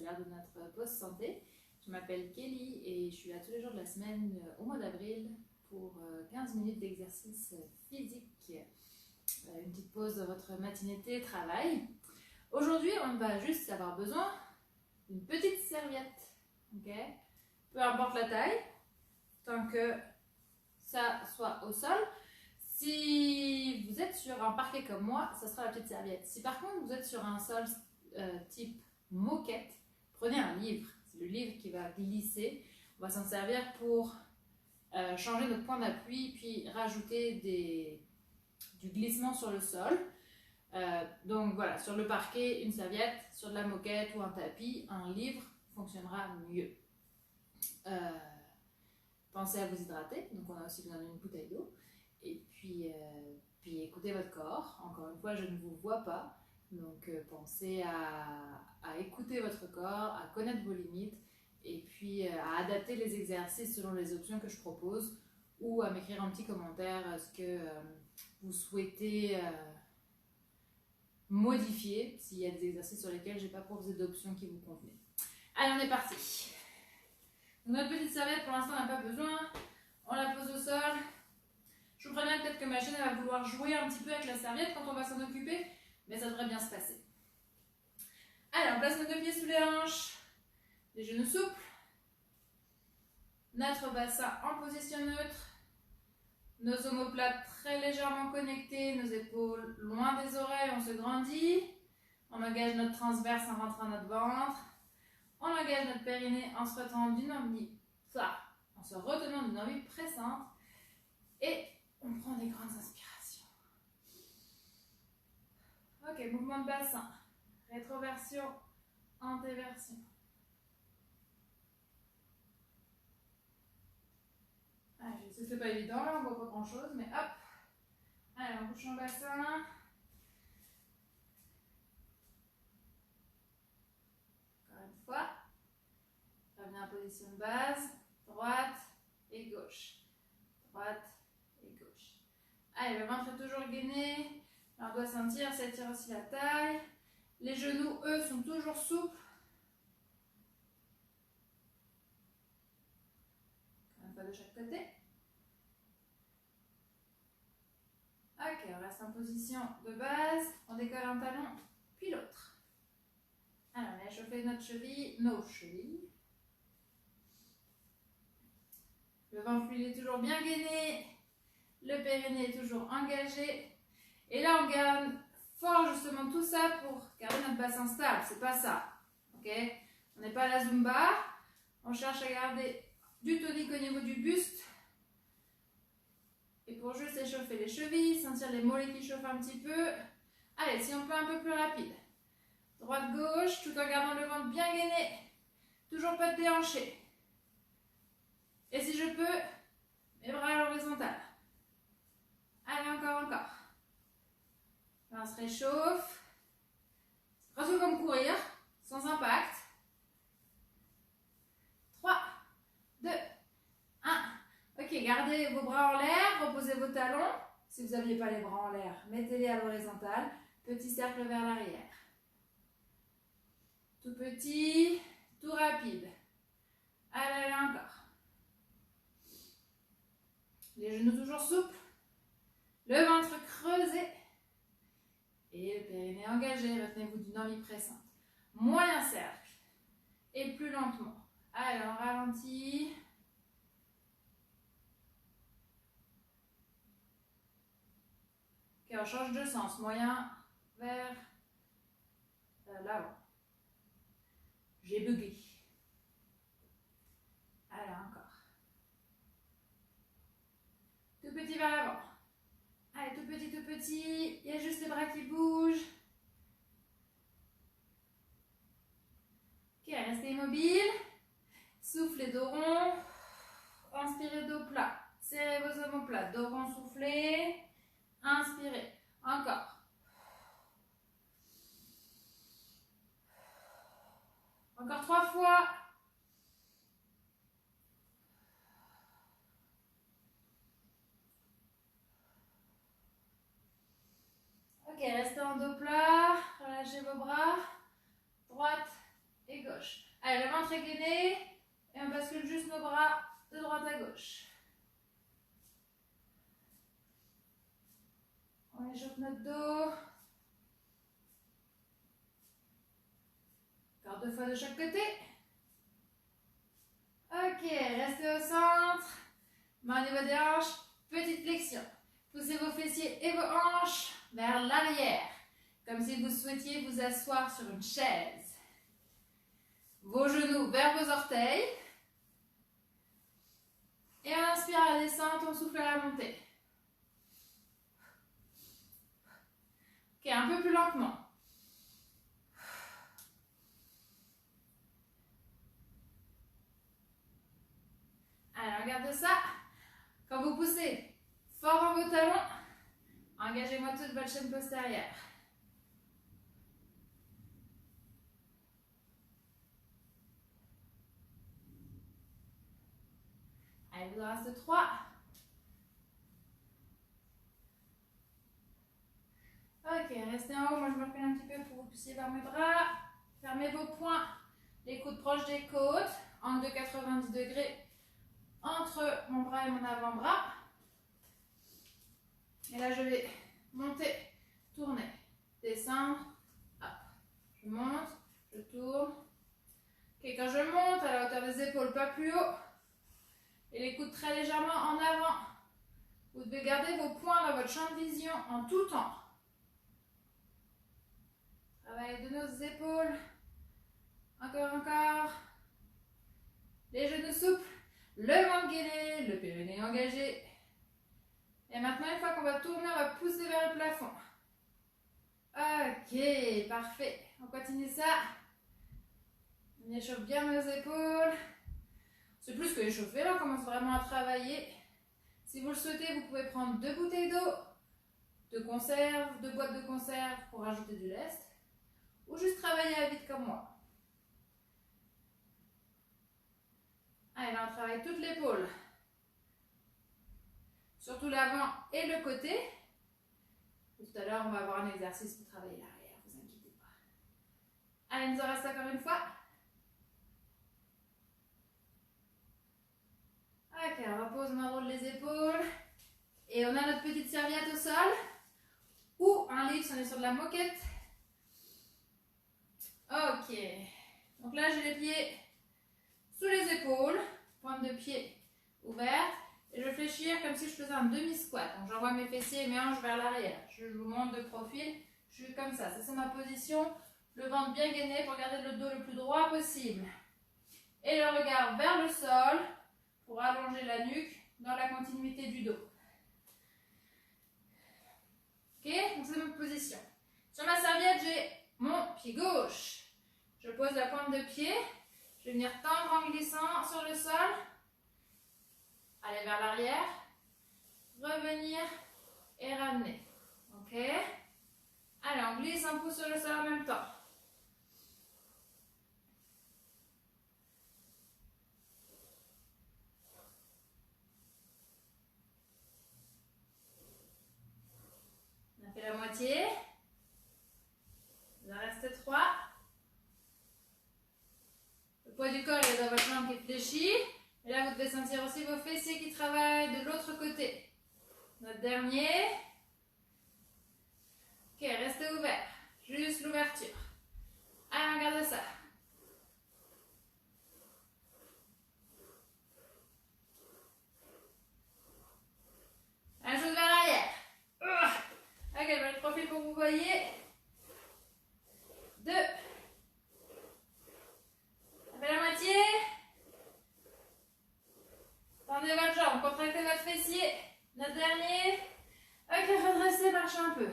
l'heure de notre pause santé. Je m'appelle Kelly et je suis là tous les jours de la semaine au mois d'avril pour 15 minutes d'exercice physique. Une petite pause de votre matinée télétravail. Aujourd'hui, on va juste avoir besoin d'une petite serviette. Okay, peu importe la taille, tant que ça soit au sol. Si vous êtes sur un parquet comme moi, ça sera la petite serviette. Si par contre vous êtes sur un sol type moquette, prenez un livre. C'est le livre qui va glisser. On va s'en servir pour changer notre point d'appui, puis rajouter du glissement sur le sol. Donc voilà, sur le parquet, une serviette, sur de la moquette ou un tapis, un livre fonctionnera mieux. Pensez à vous hydrater, donc on a aussi besoin d'une bouteille d'eau. Et puis écoutez votre corps. Encore une fois, je ne vous vois pas, donc pensez à écouter votre corps, à connaître vos limites et puis à adapter les exercices selon les options que je propose ou à m'écrire un petit commentaire ce que vous souhaitez modifier s'il y a des exercices sur lesquels je n'ai pas proposé d'options qui vous convenaient. Allez, on est parti. Notre petite serviette, pour l'instant, on n'a pas besoin. On la pose au sol. Je vous préviens peut-être que ma chaîne va vouloir jouer un petit peu avec la serviette quand on va s'en occuper, mais ça devrait bien se passer. Allez, on place nos deux pieds sous les hanches, les genoux souples, notre bassin en position neutre, nos omoplates très légèrement connectés, nos épaules loin des oreilles, on se grandit, on engage notre transverse en rentrant notre ventre, on engage notre périnée en se retenant d'une envie, en se retenant d'une envie pressante, et on prend des grandes inspirations. Ok, mouvement de bassin, rétroversion, antéversion. Allez, je sais que c'est pas évident là, on voit pas grand chose, mais hop. Allez, on bouge le bassin. Encore une fois. Revenez en position de base, droite et gauche. Droite et gauche. Allez, le ventre est toujours gainé. On doit sentir, s'étire aussi la taille. Les genoux, eux, sont toujours souples. Encore une fois de chaque côté. Ok, on reste en position de base. On décolle un talon, puis l'autre. Alors, on a échauffé nos chevilles. Le ventre, lui, est toujours bien gainé. Le périnée est toujours engagé. Et là, on garde fort justement tout ça pour garder notre bassin stable. C'est pas ça. Ok? On n'est pas à la Zumba. On cherche à garder du tonique au niveau du buste. Et pour juste échauffer les chevilles, sentir les mollets qui chauffent un petit peu. Allez, si on peut un peu plus rapide. Droite-gauche, tout en gardant le ventre bien gainé. Toujours pas de déhanché. Et si je peux, mes bras à l'horizontale. Allez, encore. Là, on se réchauffe. C'est presque comme courir, sans impact. 3, 2, 1. Ok, gardez vos bras en l'air, reposez vos talons. Si vous n'aviez pas les bras en l'air, mettez-les à l'horizontale. Petit cercle vers l'arrière. Tout petit, tout rapide. Allez, encore. Les genoux toujours souples. Le ventre creusé. Et le périnée engagé. Retenez-vous d'une envie pressante. Moyen cercle. Et plus lentement. Allez, on ralentit. Ok, on change de sens. Moyen vers l'avant. J'ai bugué. Allez, encore. Tout petit vers l'avant. Allez, tout petit. Il y a juste les bras qui bougent. Ok, restez immobile. Soufflez dos rond. Inspirez dos plat. Serrez vos omoplates. Dos rond, soufflez. Inspirez. Encore. Encore 3 fois. Ok, restez en dos plat. Relâchez vos bras. Droite et gauche. Allez, le ventre est gainé et on bascule juste nos bras de droite à gauche. On échauffe notre dos. Encore 2 fois de chaque côté. Ok, restez au centre. Main au niveau des hanches, petite flexion. Poussez vos fessiers et vos hanches vers l'arrière, comme si vous souhaitiez vous asseoir sur une chaise. Vos genoux vers vos orteils. Et on inspire à la descente, on souffle à la montée. Ok, un peu plus lentement. Allez, regardez ça. Quand vous poussez fort dans vos talons, engagez-moi toute votre chaîne postérieure. Allez, il vous en reste 3. Ok, restez en haut. Moi, je me recule un petit peu pour que vous puissiez voir mes bras. Fermez vos poings, les coudes proches des côtes, angle de 90 degrés entre mon bras et mon avant-bras. Et là, je vais monter, tourner, descendre, hop. Je monte, je tourne. Ok, quand je monte à la hauteur des épaules, pas plus haut. Et les coudes très légèrement en avant. Vous devez garder vos poings dans votre champ de vision en tout temps. Travail de nos épaules. Encore, encore. Les genoux souples. Le ventre gainé, le périnée engagé. Et maintenant, une fois qu'on va tourner, on va pousser vers le plafond. Ok, parfait. On continue ça. On échauffe bien nos épaules. C'est plus que échauffer, là, on commence vraiment à travailler. Si vous le souhaitez, vous pouvez prendre 2 bouteilles d'eau, de conserve, 2 boîtes de conserve pour rajouter du lest, ou juste travailler à vide comme moi. Allez, là, on travaille toute l'épaule. Surtout l'avant et le côté. Tout à l'heure, on va avoir un exercice pour travailler l'arrière, ne vous inquiétez pas. Allez, il nous en reste encore une fois. Ok, on repose, on enroule les épaules. Et on a notre petite serviette au sol. Ou un livre si on est sur de la moquette. Ok. Donc là, j'ai les pieds sous les épaules. Pointe de pied ouverte. Et je vais fléchir comme si je faisais un demi-squat. Donc j'envoie mes fessiers et mes hanches vers l'arrière. Je vous montre de profil. Je suis comme ça. Ça, c'est ma position. Le ventre bien gainé pour garder le dos le plus droit possible. Et le regard vers le sol pour allonger la nuque dans la continuité du dos. Ok, donc c'est ma position. Sur ma serviette, j'ai mon pied gauche. Je pose la pointe de pied. Je vais venir tendre en glissant sur le sol. Aller vers l'arrière. Revenir et ramener. Ok. Allez, on glisse, on pousse sur le sol en même temps. On a fait la moitié. Il en reste 3. Le poids du corps est dans votre jambe qui fléchit. Et là, vous devez sentir aussi vos fessiers qui travaillent de l'autre côté. Notre dernier. Ok, restez ouvert. Juste l'ouverture. Allez, regardez ça. Ajoute vers l'arrière. Ok, je vais le profil pour que vous voyez. 2. On fait la moitié. Tendez votre jambe, contractez votre fessier. Notre dernier. Ok, redressez, marchez un peu.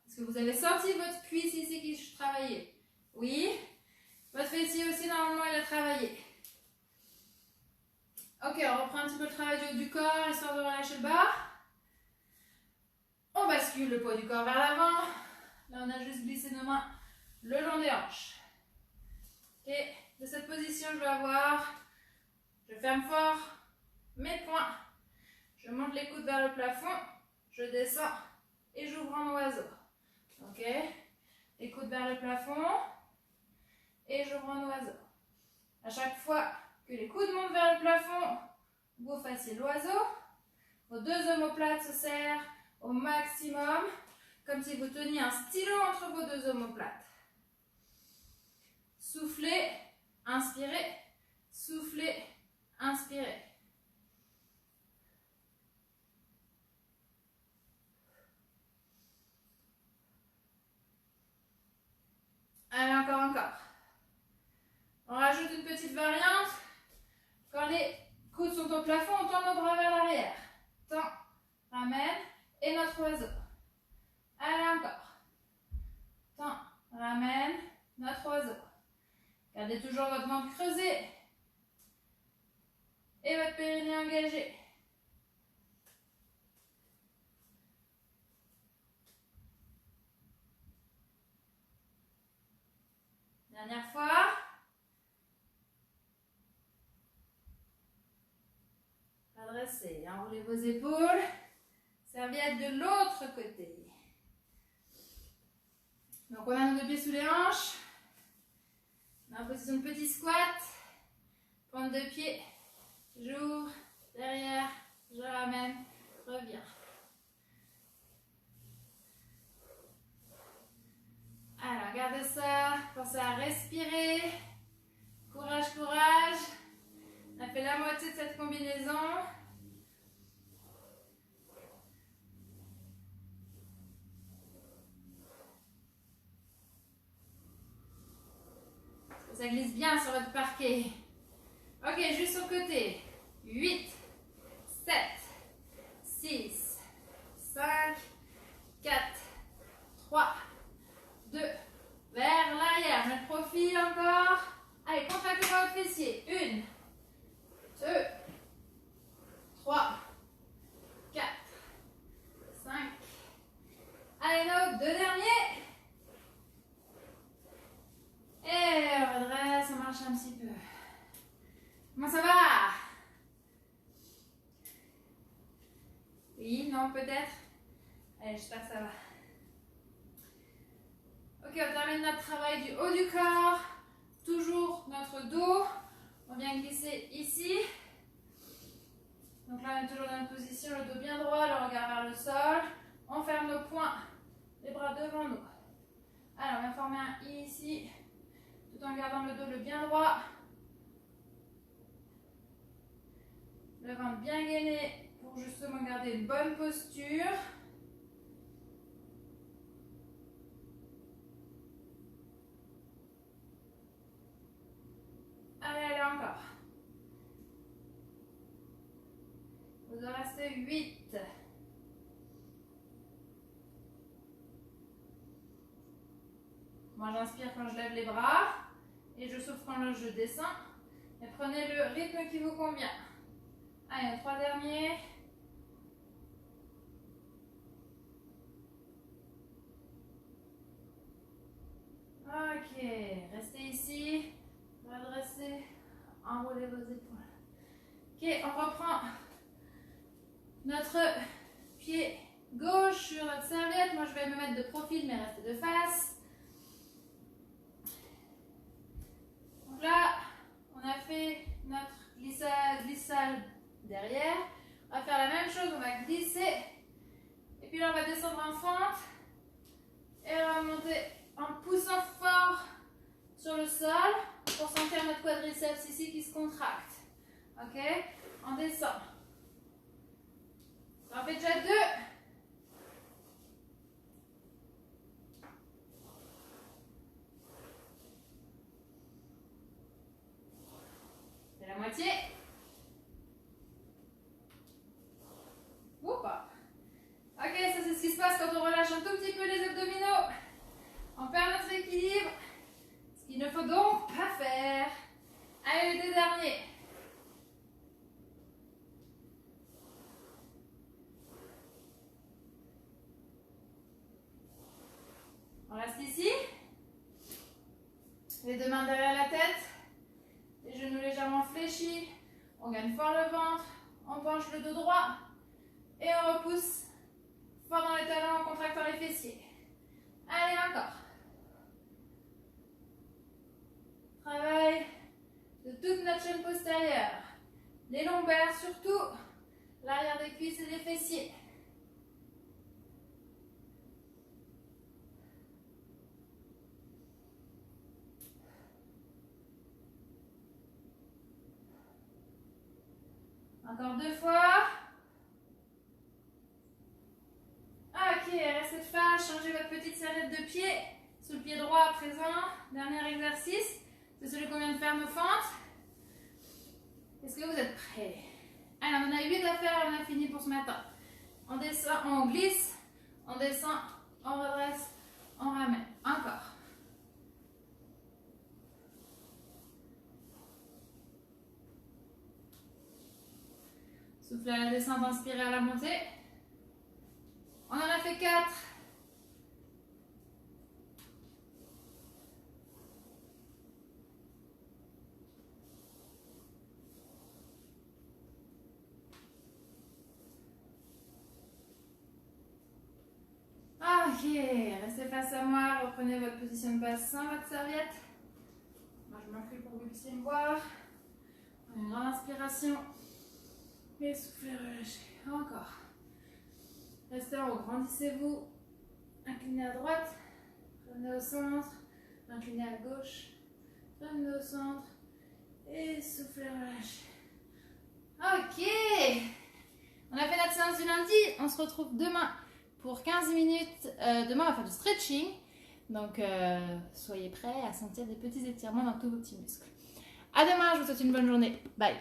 Est-ce que vous avez senti votre cuisse ici qui travaillait? Oui. Votre fessier aussi, normalement, il a travaillé. Ok, on reprend un petit peu le travail du haut du corps, histoire de relâcher le bas. On bascule le poids du corps vers l'avant. Là, on a juste glissé nos mains le long des hanches. Ok, de cette position, je ferme fort mes poings. Je monte les coudes vers le plafond. Je descends et j'ouvre en oiseau. Ok. les coudes vers le plafond. Et j'ouvre en oiseau. À chaque fois que les coudes montent vers le plafond, vous fassiez l'oiseau. Vos deux omoplates se serrent au maximum, comme si vous teniez un stylo entre vos deux omoplates. Soufflez, inspirez, soufflez, inspirez. Allez, encore. On rajoute une petite variante. Quand les coudes sont au plafond, on tend nos bras vers l'arrière. Tend, ramène et notre oiseau. Allez, encore. Tend, ramène, notre oiseau. Gardez toujours votre ventre creusé et votre périnée engagé. Dernière fois. Redressez, enroulez vos épaules. Serviette de l'autre côté. Donc on a nos deux pieds sous les hanches. On est en position de petit squat. Pointe de pied. J'ouvre, derrière, je ramène, reviens. Alors, gardez ça. Pensez à respirer. Courage, courage. On a fait la moitié de cette combinaison. Ça glisse bien sur votre parquet. Ok, juste sur le côté. 8, 7, 6, 5, 4, 3, 2, vers l'arrière. Je me profile encore. Allez, contractez votre fessier. 1, 2, 3, 4, 5. Allez, nos deux derniers. Et on redresse, on marche un petit peu. Comment ça va? Oui, non, peut-être. Allez, j'espère que ça va. Ok, on termine notre travail du haut du corps. Toujours notre dos. On vient glisser ici. Donc là, on est toujours dans une position, le dos bien droit, le regard vers le sol. On ferme nos poings, les bras devant nous. Alors, on va former un I ici, tout en gardant le dos bien droit. Le ventre bien gainé pour justement garder une bonne posture. Allez, encore. Vous en restez 8. Moi, j'inspire quand je lève les bras et je souffle quand je descends. Mais prenez le rythme qui vous convient. Allez, 3 derniers. Ok, restez ici. Redressez, enroulez vos épaules. Ok, on reprend notre pied gauche sur notre serviette. Moi, je vais me mettre de profil, mais rester de face. Donc là, on a fait notre glissade derrière. On va faire la même chose, on va glisser. Et puis là, on va descendre en fente. Et on va monter en poussant fort sur le sol pour sentir notre quadriceps ici qui se contracte. Ok? On descend. On en fait déjà 2. C'est la moitié. Oups. Ok, ça c'est ce qui se passe quand on relâche un tout petit peu les abdominaux. On perd notre équilibre. Ce qu'il ne faut donc pas faire. Allez, les 2 derniers. On reste ici. Les 2 mains derrière la tête. Les genoux légèrement fléchis. On gagne fort le ventre. On penche le dos droit. Et on repousse fort dans les talons en contractant les fessiers. Allez, encore. chaîne postérieure. Les lombaires surtout, l'arrière des cuisses et des fessiers. Encore 2 fois. Ok, restez de face, changez votre petite serviette de pied sous le pied droit à présent. Dernier exercice, c'est celui qu'on vient de faire nos fentes. Est-ce que vous êtes prêts? Alors, on a 8 à faire, on a fini pour ce matin. On descend, on glisse, on descend, on redresse, on ramène. Encore. Soufflez à la descente, inspirez à la montée. On en a fait 4. Ok, restez face à moi, reprenez votre position de base sans votre serviette. Moi je m'enfuis pour que vous puissiez me voir. Prenez une grande inspiration. Et soufflez, relâchez. Encore. Restez en haut, grandissez-vous. Inclinez à droite. Revenez au centre. Inclinez à gauche. Revenez au centre. Et soufflez, relâchez. Ok. On a fait notre séance du lundi. On se retrouve demain pour 15 minutes. Demain, on va faire du stretching. Donc, soyez prêts à sentir des petits étirements dans tous vos petits muscles. À demain, je vous souhaite une bonne journée. Bye.